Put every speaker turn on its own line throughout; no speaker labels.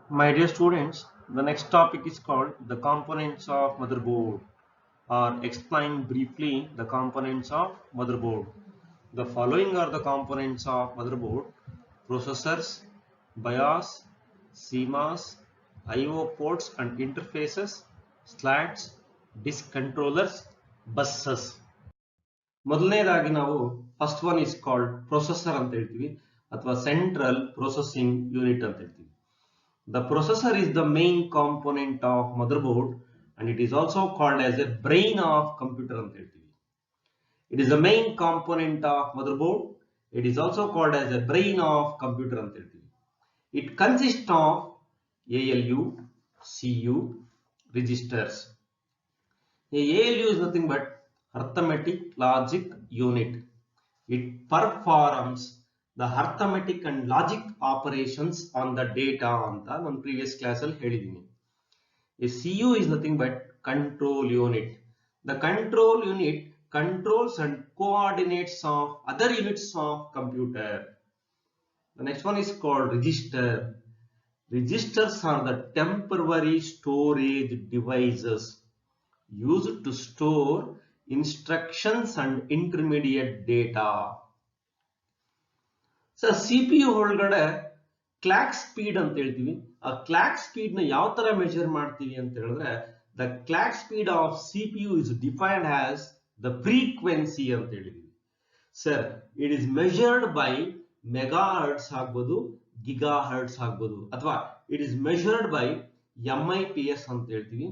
My dear students, the next topic is called the components of motherboard or explain briefly the components of motherboard. The following are the components of motherboard: processors, BIOS, CMOS, IO ports and interfaces, slats, disk controllers, buses. ಮೊದಲನೇದಾಗಿ ನಾವು first one is called processor ಅಂತ ಹೇಳ್ತೀವಿ ಅಥವಾ central processing unit ಅಂತ ಹೇಳ್ತೀವಿ. The processor is the main component of motherboard and it is also called as a brain of computer ಅಂತ ಹೇಳ್ತೀವಿ. It is the main component of motherboard. It is also called as a brain of computer ಅಂತ ಹೇಳ್ತೀವಿ. It consists of ALU, CU, registers. A ALU is nothing but arithmetic logic unit. It performs the arithmetic and logic operations on the data ಅಂತ ನಾನು previous class ಅಲ್ಲಿ ಹೇಳಿದ್ದೀನಿ. A CU is nothing but control unit. The control unit controls and coordinates of other units of computer. The next one is called register. Registers are the temporary storage devices used to store instructions and intermediate data. So CPU ಒಳಗಡೆ clock speed ಅಂತ ಹೇಳ್ತೀವಿ. ಆ clock speed ನ ಯಾವ ತರ measure ಮಾಡ್ತೀವಿ ಅಂತ ಹೇಳಿದ್ರೆ the clock speed of CPU is defined as the frequency ಅಂತ ಹೇಳಿದ್ವಿ. Sir, it is measured by megahertz ಆಗ್ಬೋದು, gigahertz ಆಗ್ಬೋದು, ಅಥವಾ it is measured by MIPS ಅಂತ ಹೇಳ್ತೀವಿ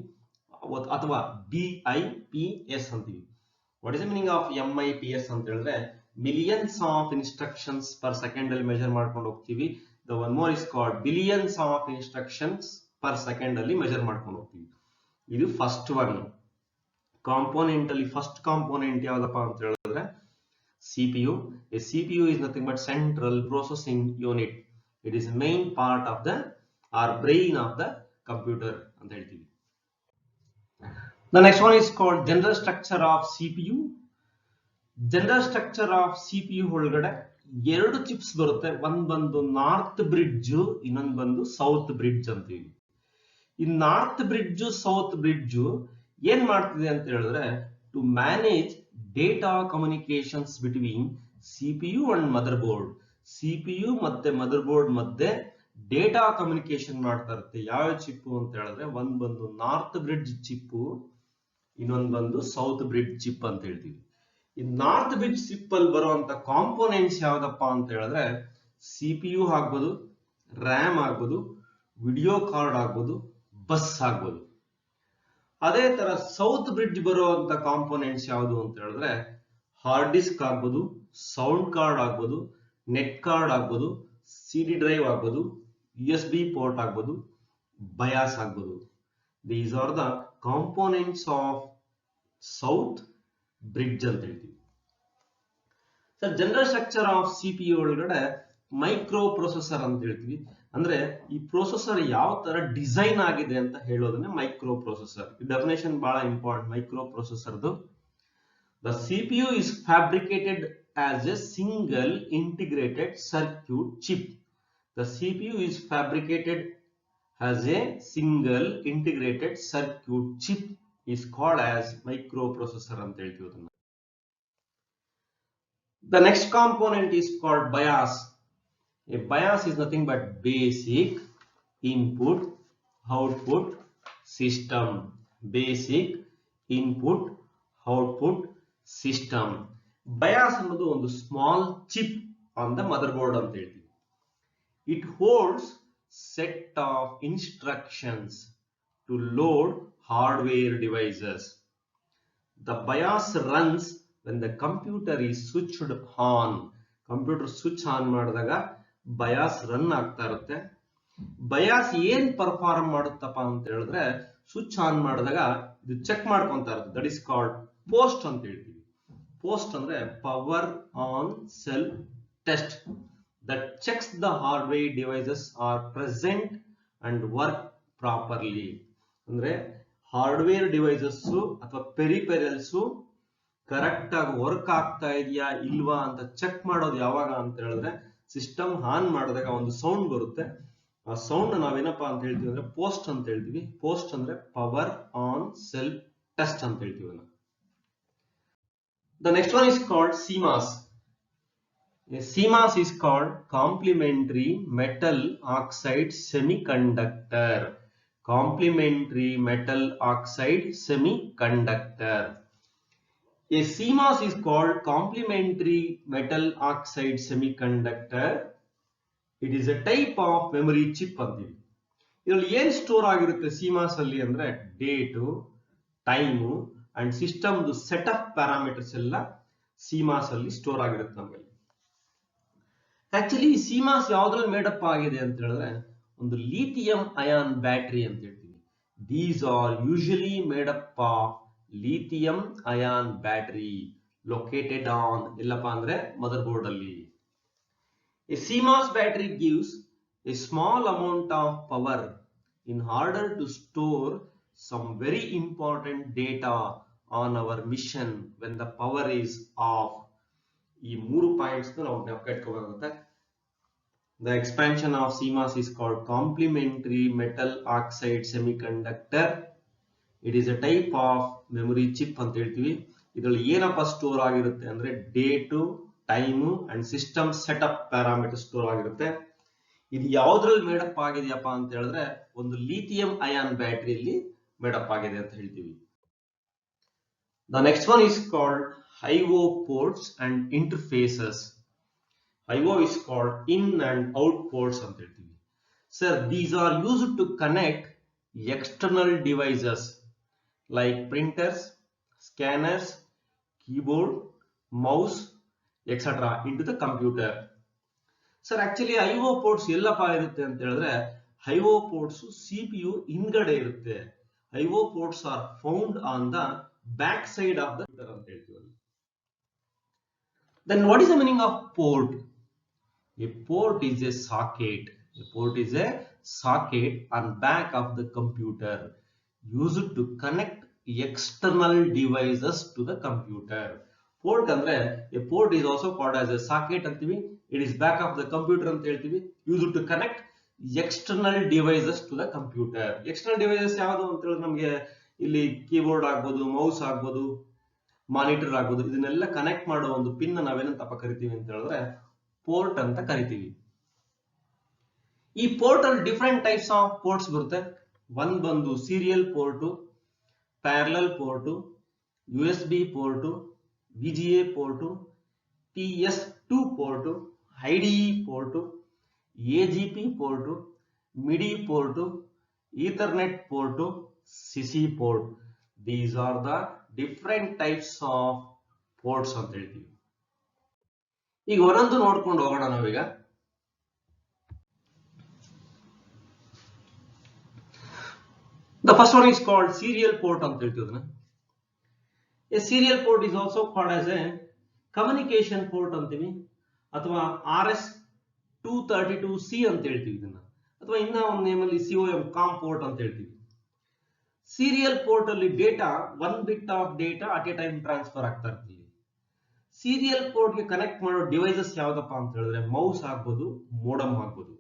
ಅಥವಾ BIPS ಅಂತೀವಿ. What is the meaning of MIPS ಅಂತ ಹೇಳಿದ್ರೆ millions of instructions per second ಅಲ್ಲಿ measure ಮಾಡ್ಕೊಂಡು ಹೋಗ್ತೀವಿ. The one more is called billions of instructions per second ಅಲ್ಲಿ measure ಮಾಡ್ಕೊಂಡು ಹೋಗ್ತೀವಿ. ಇದು ಫಸ್ಟ್ ಒನ್. ಕಾಂಪೋನೆಂಟ್ ಅಲ್ಲಿ ಫಸ್ಟ್ ಕಾಂಪೋನೆಂಟ್ ಯಾವ್ದಪ್ಪ ಅಂತ ಹೇಳಿದ್ರೆ CPU. A CPU is nothing but central processing unit. It is main part of the or brain of the computer ಅಂತ ಹೇಳ್ತೀವಿ. The next one is called general structure of CPU. General structure of CPU ಒಳಗಡೆ ಎರಡು chips ಬರುತ್ತೆ. ಒಂದ್ ಬಂದು north bridge, ಇನ್ನೊಂದು ಬಂದು south bridge ಅಂತೀವಿ. ಈ ನಾರ್ತ್ ಬ್ರಿಡ್ಜ್ ಸೌತ್ ಬ್ರಿಡ್ಜ್ ಏನ್ ಮಾಡ್ತಿದೆ ಅಂತ ಹೇಳಿದ್ರೆ to manage data communications between CPU and motherboard. CPU ಮತ್ತೆ ಮದರ್ ಬೋರ್ಡ್ ಮಧ್ಯೆ ಡೇಟಾ ಕಮ್ಯುನಿಕೇಶನ್ ಮಾಡ್ತಾ ಇರುತ್ತೆ. ಯಾವ ಚಿಪ್ಪು ಅಂತ ಹೇಳಿದ್ರೆ ಒಂದ್ ಬಂದು ನಾರ್ತ್ ಬ್ರಿಡ್ಜ್ ಚಿಪ್ಪು, ಇನ್ನೊಂದು ಬಂದು ಸೌತ್ ಬ್ರಿಡ್ಜ್ ಚಿಪ್ ಅಂತ ಹೇಳ್ತೀವಿ. ಈ ನಾರ್ತ್ ಬ್ರಿಡ್ಜ್ ಚಿಪ್ ಅಲ್ಲಿ ಬರುವಂತ ಕಾಂಪೋನೆಂಟ್ಸ್ ಯಾವ್ದಪ್ಪ ಅಂತ ಹೇಳಿದ್ರೆ CPU ಆಗ್ಬೋದು, ರ್ಯಾಮ್ ಆಗ್ಬೋದು, ವಿಡಿಯೋ ಕಾರ್ಡ್ ಆಗ್ಬೋದು, ಬಸ್ ಆಗ್ಬೋದು. ಅದೇ ತರ ಸೌತ್ ಬ್ರಿಡ್ಜ್ ಬರುವಂತ ಕಾಂಪೋನೆಂಟ್ಸ್ ಯಾವುದು ಅಂತ ಹೇಳಿದ್ರೆ ಹಾರ್ಡ್ ಡಿಸ್ಕ್ ಆಗ್ಬೋದು, ಸೌಂಡ್ ಕಾರ್ಡ್ ಆಗ್ಬೋದು, ನೆಟ್ ಕಾರ್ಡ್ ಆಗ್ಬೋದು, CD ಡ್ರೈವ್ ಆಗ್ಬೋದು, USB ಪೋರ್ಟ್ ಆಗ್ಬೋದು, ಬಯಾಸ್ ಆಗ್ಬೋದು. These are the components of south bridge ಅಂತ ಹೇಳ್ತೀವಿ. Sir, general structure of CPU ಒಳಗಡೆ ಮೈಕ್ರೋ ಪ್ರೊಸೆಸರ್ ಅಂತ ಹೇಳ್ತೀವಿ. ಅಂದ್ರೆ ಈ ಪ್ರೊಸೆಸರ್ ಯಾವ ತರ ಡಿಸೈನ್ ಆಗಿದೆ ಅಂತ ಹೇಳೋದನ್ನೇ ಮೈಕ್ರೋ ಪ್ರೊಸೆಸರ್. ಈ ಡೆಫಿನೇಷನ್ ಬಹಳ ಇಂಪಾರ್ಟೆಂಟ್ ಮೈಕ್ರೋ ಪ್ರೊಸೆಸರ್ದು. The CPU is fabricated as a single integrated circuit chip. The CPU is fabricated as a single integrated circuit chip is called as microprocessor ಅಂತ ಹೇಳ್ತೀವಿ ಅದನ್ನ. The next component is called BIOS. A BIOS is nothing but basic input output system. Basic input output system. BIOS ಅನ್ನೋದು ಒಂದು small chip on the mother board ಅಂತ ಹೇಳ್ತೀವಿ. It holds set of instructions to load hardware devices. The BIOS runs when the computer is switched on. Computer switch on ಮಾಡಿದಾಗ BIOS run ಆಗ್ತಾ ಇರುತ್ತೆ. BIOS ಏನ್ perform ಮಾಡುತ್ತಪ್ಪ ಅಂತ ಹೇಳಿದ್ರೆ switch on ಮಾಡಿದಾಗ ಇದು ಚೆಕ್ ಮಾಡ್ಕೊಂತ ಇರುತ್ತೆ. ದಟ್ ಇಸ್ ಕಾಲ್ಡ್ ಪೋಸ್ಟ್ ಅಂತ ಹೇಳ್ತೀವಿ. ಪೋಸ್ಟ್ ಅಂದ್ರೆ power on cell test that checks the hardware devices are present and work properly. ಅಂದ್ರೆ ಹಾರ್ಡ್ವೇರ್ ಡಿವೈಸಸ್ ಅಥವಾ ಪೆರಿಪೆರಲ್ಸ್ ಕರೆಕ್ಟ್ ಆಗಿ ವರ್ಕ್ ಆಗ್ತಾ ಇದೆಯಾ ಇಲ್ವಾ ಅಂತ ಚೆಕ್ ಮಾಡೋದು ಯಾವಾಗ ಅಂತ ಹೇಳಿದ್ರೆ ಸಿಸ್ಟಮ್ ಆನ್ ಮಾಡಿದಾಗ ಒಂದು ಸೌಂಡ್ ಬರುತ್ತೆ. ಆ ಸೌಂಡ್ ನಾವೇನಪ್ಪಾ ಅಂತ ಹೇಳ್ತೀವಿ ಅಂದ್ರೆ ಪೋಸ್ಟ್ ಅಂತ ಹೇಳ್ತೀವಿ. ಪೋಸ್ಟ್ ಅಂದ್ರೆ ಪವರ್ ಆನ್ ಸೆಲ್ ಟೆಸ್ಟ್ ಅಂತ ಹೇಳ್ತೀವಿ ಅದನ್ನ. The next one is called CMOS. A CMOS is called complementary metal oxide semiconductor. Complementary metal oxide semiconductor. A CMOS is called complementary metal oxide semiconductor. It is a type of memory chip ಅಂತೀವಿ. ಇದರಲ್ಲಿ ಏನ್ store ಆಗಿರುತ್ತೆ CMOS ಅಲ್ಲಿ ಅಂದ್ರೆ date, time and system set of parameters ಎಲ್ಲ CMOS ಅಲ್ಲಿ store ಆಗಿರುತ್ತೆ ನಮಗೆ. ಆಕ್ಚುಲಿ CMOS ಯಾವ್ದ್ರಲ್ಲಿ ಮೇಡಪ್ ಆಗಿದೆ ಅಂತ ಹೇಳಿದ್ರೆ ಒಂದು ಲಿಥಿಯಂ ಅಯಾನ್ ಬ್ಯಾಟರಿ ಅಂತ ಹೇಳ್ತೀವಿ. These are usually made up of lithium ion battery located on ಎಲ್ಲಪ್ಪ ಅಂದ್ರೆ ಮದರ್ ಬೋರ್ಡ್ ಅಲ್ಲಿ. A CMOS battery gives a small amount of power in order to store some very important data on our mission when the power is off. ಈ 3 points ನಾವು ನೆನಪಿಟ್ಕೋಬೇಕಾಗುತ್ತೆ. The expansion of CMOS is called complementary metal oxide semiconductor. It is a type of memory chip ಅಂತ ಹೇಳ್ತೀವಿ. ಇದರಲ್ಲಿ ಏನಪ್ಪ store ಆಗಿರುತ್ತೆ ಅಂದ್ರೆ date, time and system setup parameter store ಆಗಿರುತ್ತೆ. ಇದು ಯಾವ್ದ್ರಲ್ಲಿ ಮೇಡಪ್ ಆಗಿದೆಯಪ್ಪ ಅಂತ ಹೇಳಿದ್ರೆ ಒಂದು ಲಿಥಿಯಂ ಅಯಾನ್ ಬ್ಯಾಟರಿಯಲ್ಲಿ ಮೇಡಪ್ ಆಗಿದೆ ಅಂತ ಹೇಳ್ತೀವಿ. The next one is called IO ports and interfaces. IO is called in and out ports ಅಂತ ಹೇಳ್ತೀವಿ. Sir, these are used to connect external devices like printers, scanners, keyboard, mouse, etc. into the computer. Sir, actually IO ports ಎಲ್ಲಪ್ಪ ಇರುತ್ತೆ ಅಂತ ಹೇಳಿದ್ರೆ IO ports CPU ಹಿಂದ್ಗಡೆ ಇರುತ್ತೆ. IO ports are found on the back side of the computer ಅಂತ ಹೇಳ್ತೀವಿ. Then what is the meaning of port? A port is a socket. A port is a socket on back of the computer used to connect external devices to the computer. Port ಅಂದ್ರೆ a port is also called as a socket ಅಂತೀವಿ. It is back of the computer ಅಂತ ಹೇಳ್ತೀವಿ. Used to connect external devices to the computer. External devices ಯಾವುದು ಅಂತ ಹೇಳಿದ್ರೆ ನಮಗೆ ಇಲ್ಲಿ keyboard ಆಗ್ಬೋದು, ಮೌಸ್ ಆಗ್ಬೋದು, ಮಾನಿಟರ್ ಆಗ್ಬೋದು, ಇದನ್ನೆಲ್ಲ ಕನೆಕ್ಟ್ ಮಾಡೋ ಒಂದು ಪಿನ್ ನಾವೇನಂತಪ್ಪ ಕರಿತೀವಿ ಅಂತ ಹೇಳಿದ್ರೆ ಪೋರ್ಟ್ ಅಂತ ಕರಿತೀವಿ. ಈ ಪೋರ್ಟ್ ಅಲ್ಲಿ ಡಿಫರೆಂಟ್ ಟೈಪ್ಸ್ ಆಫ್ ಪೋರ್ಟ್ಸ್ ಬರುತ್ತೆ. ಒಂದ್ ಬಂದು serial port, parallel port, USB port, VGA port, PS2 port, IDE port, AGP port, MIDI port, Ethernet port, CC port. These are the different types of ports ಅಂತ ಹೇಳ್ತೀವಿ. ಈಗ ಒಂದೊಂದು ನೋಡ್ಕೊಂಡು ಹೋಗೋಣ ನಾವೀಗ. The first one is called serial port ಅಂತ ಹೇಳ್ತೀವಿ ಅದನ್ನ. A serial port is also called as a communication port ಅಂತೀವಿ, ಅಥವಾ RS-232C ಅಂತ ಹೇಳ್ತೀವಿ ಇದನ್ನ, ಅಥವಾ ಇನ್ನ ಒಂದು ನೇಮಲ್ಲಿ COM ಪೋರ್ಟ್ ಅಂತ ಹೇಳ್ತೀವಿ. ಸೀರಿಯಲ್ ಪೋರ್ಟ್ ಅಲ್ಲಿ data 1 bit of data at A time transfer ಆಗ್ತಾ ಇರ್ತೀವಿ. ಸೀರಿಯಲ್ ಪೋರ್ಟ್ ಗೆ ಕನೆಕ್ಟ್ ಮಾಡೋ ಡಿವೈಸಸ್ ಯಾವ್ದಪ್ಪ ಅಂತ ಹೇಳಿದ್ರೆ ಮೌಸ್ ಆಗ್ಬೋದು, ಮೋಡಮ್ ಆಗ್ಬೋದು.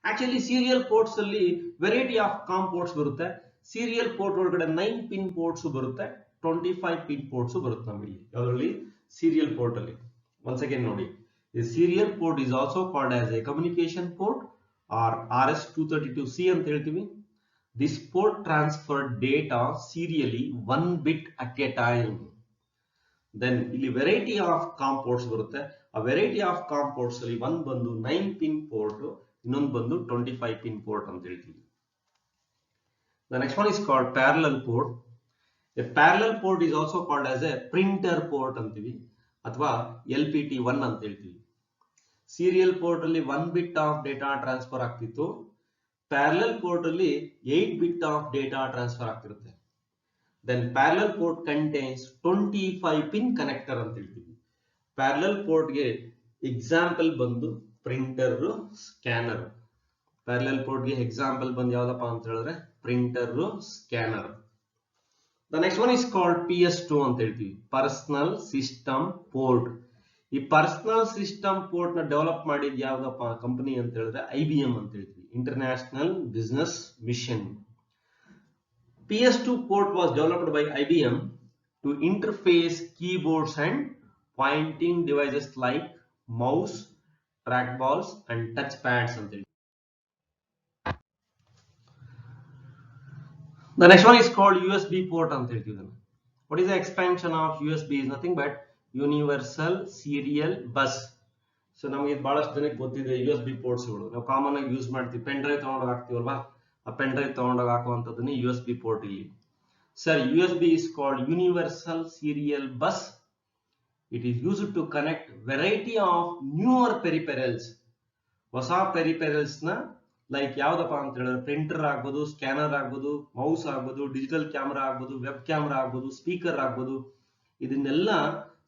ಆಕ್ಚುಲಿ ಸೀರಿಯಲ್ ಪೋರ್ಟ್ಸ್ ಅಲ್ಲಿ ವೆರೈಟಿ ಆಫ್ ಕಾಮ್ ಪೋರ್ಟ್ಸ್ ಬರುತ್ತೆ. ಸೀರಿಯಲ್ ಪೋರ್ಟ್ ಒಳಗಡೆ 9 ಪಿನ್ ಪೋರ್ಟ್ಸ್ ಬರುತ್ತೆ, 25 ಪಿನ್ ಪೋರ್ಟ್ಸ್ ಬರುತ್ತೆ ನಮಗೆ ಯಾವ್ದ್ರಲ್ಲಿ ಸೀರಿಯಲ್ ಪೋರ್ಟ್ ಅಲ್ಲಿ. ಒನ್ಸ್ ಅಗೇನ್ ನೋಡಿ, the serial port is also called as a communication port or RS-232C ಅಂತ ಹೇಳ್ತೀವಿ. This port transfer data serially 1 bit at a time. Then ಇಲ್ಲಿ ವೆರೈಟಿ ಆಫ್ ಕಾಮ್ ಪೋರ್ಟ್ಸ್ ಬರುತ್ತೆ. ಆ ವೆರೈಟಿ ಆಫ್ ಕಾಮ್ ಪೋರ್ಟ್ಸ್ ಅಲ್ಲಿ ಒಂದ್ ಬಂದು 9 pin port, ಇನ್ನೊಂದು ಬಂದು 25 ಪಿನ್ ಪೋರ್ಟ್ ಅಂತ ಹೇಳ್ತೀವಿ. The next one is called parallel port. A parallel port is also called as a printer port ಅಂತೀವಿ, ಅಥವಾ LPT1 ಅಂತ ಹೇಳ್ತೀವಿ. ಸೀರಿಯಲ್ ಪೋರ್ಟ್ ಅಲ್ಲಿ 1 ಬಿಟ್ ಆಫ್ ಡೇಟಾ ಟ್ರಾನ್ಸ್ಫರ್ ಆಗ್ತಿತ್ತು. ಪ್ಯಾರಲಲ್ ಪೋರ್ಟ್ ಅಲ್ಲಿ 8 ಬಿಟ್ ಆಫ್ ಡೇಟಾ ಟ್ರಾನ್ಸ್ಫರ್ ಆಗ್ತಿರುತ್ತೆ. Then parallel port contains 25 pin connector ಅಂತ ಹೇಳ್ತೀವಿ. ಪ್ಯಾರಲಲ್ ಪೋರ್ಟ್ ಗೆ ಎಕ್ಸಾಂಪಲ್ ಬಂದು ಪ್ರಿಂಟರ್, ಸ್ಕ್ಯಾನರ್. ಪ್ಯಾರಲಲ್ ಪೋರ್ಟ್ ಗೆ ಎಕ್ಸಾಂಪಲ್ ಬಂದು ಯಾವ್ದಪ್ಪ ಅಂತ ಹೇಳಿದ್ರೆ printer, scanner. The next one is called PS2 ಅಂತ ಹೇಳ್ತೀವಿ, ಪರ್ಸನಲ್ ಸಿಸ್ಟಮ್ ಪೋರ್ಟ್. ಈ ಪರ್ಸನಲ್ ಸಿಸ್ಟಮ್ ಪೋರ್ಟ್ ನ ಡೆವಲಪ್ ಮಾಡಿದ್ ಯಾವ್ದಪ್ಪ ಕಂಪನಿ ಅಂತ ಹೇಳಿದ್ರೆ IBM ಅಂತ ಹೇಳ್ತೀವಿ. International Business Mission. PS2 port was developed by IBM to interface keyboards and pointing devices like mouse, trackballs and touchpads ಅಂತ ಹೇಳಿ. The next one is called USB port ಅಂತ ಹೇಳ್ತೀವಿ. What is the expansion of USB? Is nothing but Universal Serial Bus. So ನಮಗೆ ಬಹಳಷ್ಟು ಜನಕ್ಕೆ ಗೊತ್ತಿದೆ USB ಪೋರ್ಟ್ಸ್ಗಳು. ನಾವು common ಆಗಿ ಯೂಸ್ ಮಾಡ್ತೀವಿ, ಪೆನ್ ಡ್ರೈವ್ ತಗೊಂಡೋಗಿ ಹಾಕ್ತೀವಲ್ವಾ, ಆ ಪೆನ್ ಡ್ರೈವ್ ತಗೊಂಡೋಗಿ ಹಾಕುವಂಥದ್ದನ್ನೇ USB ಪೋರ್ಟ್ ಇಲ್ಲಿ. Sir, USB is called Universal Serial Bus. It is used to connect variety of newer peripherals. ಹೊಸ ಪೆರಿಪೆರಲ್ಸ್ ನ ಲೈಕ್ ಯಾವ್ದಪ್ಪ ಅಂತ ಹೇಳಿದ್ರೆ ಪ್ರಿಂಟರ್ ಆಗ್ಬೋದು, ಸ್ಕ್ಯಾನರ್ ಆಗ್ಬೋದು, ಮೌಸ್ ಆಗ್ಬೋದು, ಡಿಜಿಟಲ್ ಕ್ಯಾಮ್ರಾ ಆಗ್ಬೋದು, ವೆಬ್ ಕ್ಯಾಮ್ರಾ ಆಗ್ಬೋದು, ಸ್ಪೀಕರ್ ಆಗ್ಬೋದು, ಇದನ್ನೆಲ್ಲ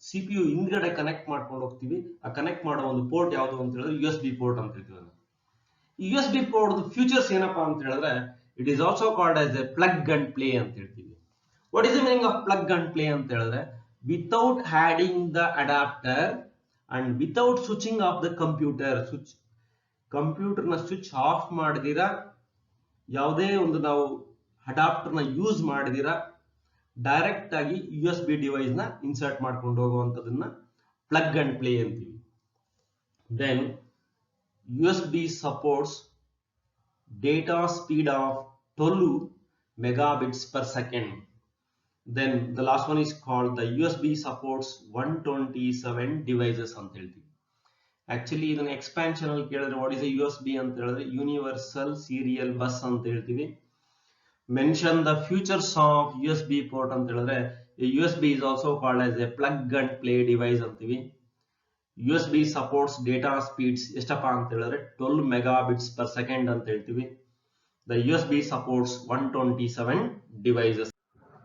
CPU ಹಿಂದ್ಗಡೆ ಕನೆಕ್ಟ್ ಮಾಡ್ಕೊಂಡು ಹೋಗ್ತೀವಿ. ಆ ಕನೆಕ್ಟ್ ಮಾಡೋ ಒಂದು ಪೋರ್ಟ್ ಯಾವುದು ಅಂತ ಹೇಳಿದ್ರೆ USB ಪೋರ್ಟ್ ಅಂತ ಹೇಳ್ತೀವಿ. ಈ USB ಪೋರ್ಟ್ ಫ್ಯೂಚರ್ಸ್ ಏನಪ್ಪಾ ಅಂತ ಹೇಳಿದ್ರೆ it is also called as a plug and play ಅಂತ ಹೇಳ್ತೀವಿ. What is the meaning of plug and play ಅಂತ ಹೇಳಿದ್ರೆ without adding the adapter and without switching off the computer. Computer ನ switch off ಮಾಡಿದಿರಾ, ಯಾವುದೇ ಒಂದು ನಾವು ಅಡಾಪ್ಟರ್ ನ ಯೂಸ್ ಮಾಡಿದಿರಾ, ಡೈರೆಕ್ಟ್ ಆಗಿ USB ಡಿವೈಸ್ ನ ಇನ್ಸರ್ಟ್ ಮಾಡ್ಕೊಂಡು ಹೋಗುವಂತದನ್ನ ಪ್ಲಗ್ ಅಂಡ್ ಪ್ಲೇ ಅಂತೀವಿ. Then USB supports data speed of 12 megabits per second. Then the last one is called the USB supports 127 devices ಅಂತ ಹೇಳ್ತೀವಿ. ಆಕ್ಚುಲಿ ಇದನ್ನ ಎಕ್ಸ್ಪಾನ್ಷನ್ ಅಲ್ಲಿ ಕೇಳಿದ್ರೆ ವಾಟ್ ಇಸ್ ಎ USB ಅಂತ ಹೇಳಿದ್ರೆ ಯೂನಿವರ್ಸಲ್ ಸೀರಿಯಲ್ ಬಸ್ ಅಂತ ಹೇಳ್ತೀವಿ. Mention the futures of USB port ಅಂತ ಹೇಳಿದ್ರೆ USB is also called as a plug and play device ಅಂತೀವಿ. USB supports data speeds ಎಷ್ಟಪ್ಪ ಅಂತ ಹೇಳಿದ್ರೆ 12 megabits per second ಅಂತ ಹೇಳ್ತೀವಿ. The USB supports 127 devices.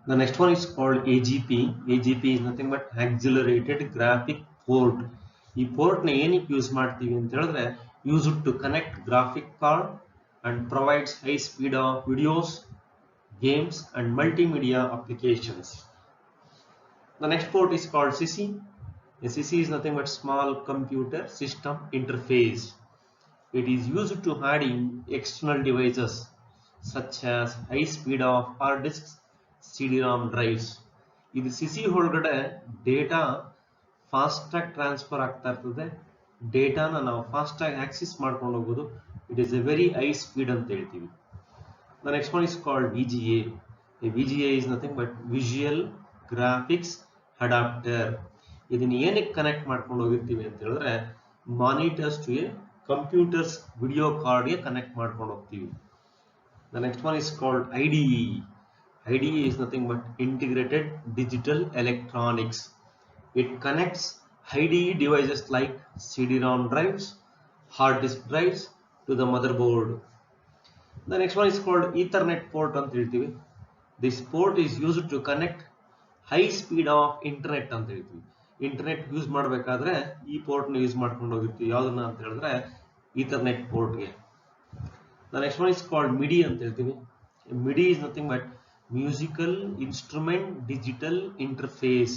The next one is called AGP. AGP is nothing but accelerated graphic port. ಈ port ನ ಏನಕ್ಕೆ use ಮಾಡ್ತೀವಿ ಅಂತ ಹೇಳಿದ್ರೆ use it to connect graphic card and provides high speed of videos, games and multimedia applications. The next port is called CC. A CC is nothing but small computer system interface. It is used to adding external devices such as high speed of hard disks, CD-ROM drives. ಇದು CC ಒಳಗಡೆ data fast ಆಗಿ transfer ಆಗ್ತಾ ಇರ್ತದೆ, ಡೇಟಾನ ನಾವು fast ಆಗಿ access ಮಾಡ್ಕೊಂಡು ಹೋಗೋದು. It is A very high speed ಅಂತ ಹೇಳ್ತೀವಿ. The next one is called VGA. A VGA is nothing but Visual Graphics Adapter. ಇದನ್ನ ಏನಕ್ಕೆ ಕನೆಕ್ಟ್ ಮಾಡ್ಕೊಂಡು ಹೋಗಿರ್ತೀವಿ ಅಂತ ಹೇಳಿದ್ರೆ monitors to a computer's video card ಗೆ ಕನೆಕ್ಟ್ ಮಾಡ್ಕೊಂಡು ಹೋಗ್ತೀವಿ. The next one is called IDE. IDE is nothing but Integrated Digital Electronics. It connects IDE devices like CD-ROM drives, hard disk drives to the motherboard. The next one is called Ethernet port ಅಂತ ಹೇಳ್ತೀವಿ. This port is used to connect high speed of internet ಅಂತ ಹೇಳ್ತೀವಿ. Internet use ಮಾಡಬೇಕಾದ್ರೆ ಈ port ನ use ಮಾಡ್ಕೊಂಡು ಹೋಗಿರ್ತೀವಿ. ಯಾವ್ದನ್ನ ಅಂತ ಹೇಳಿದ್ರೆ ಈಥರ್ನೆಟ್ ಪೋರ್ಟ್ ಗೆ. The next one is called MIDI ಅಂತ ಹೇಳ್ತೀವಿ. MIDI is nothing but Musical Instrument Digital Interface.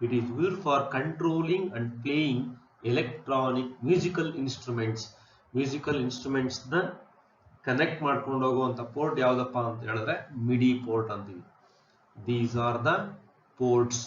It is used for controlling and playing electronic musical instruments. Musical instruments ನ ಕನೆಕ್ಟ್ ಮಾಡ್ಕೊಂಡು ಹೋಗುವಂತ ಪೋರ್ಟ್ ಯಾವ್ದಪ್ಪ ಅಂತ ಹೇಳಿದ್ರೆ MIDI ಪೋರ್ಟ್ ಅಂತೀವಿ. These are the ports.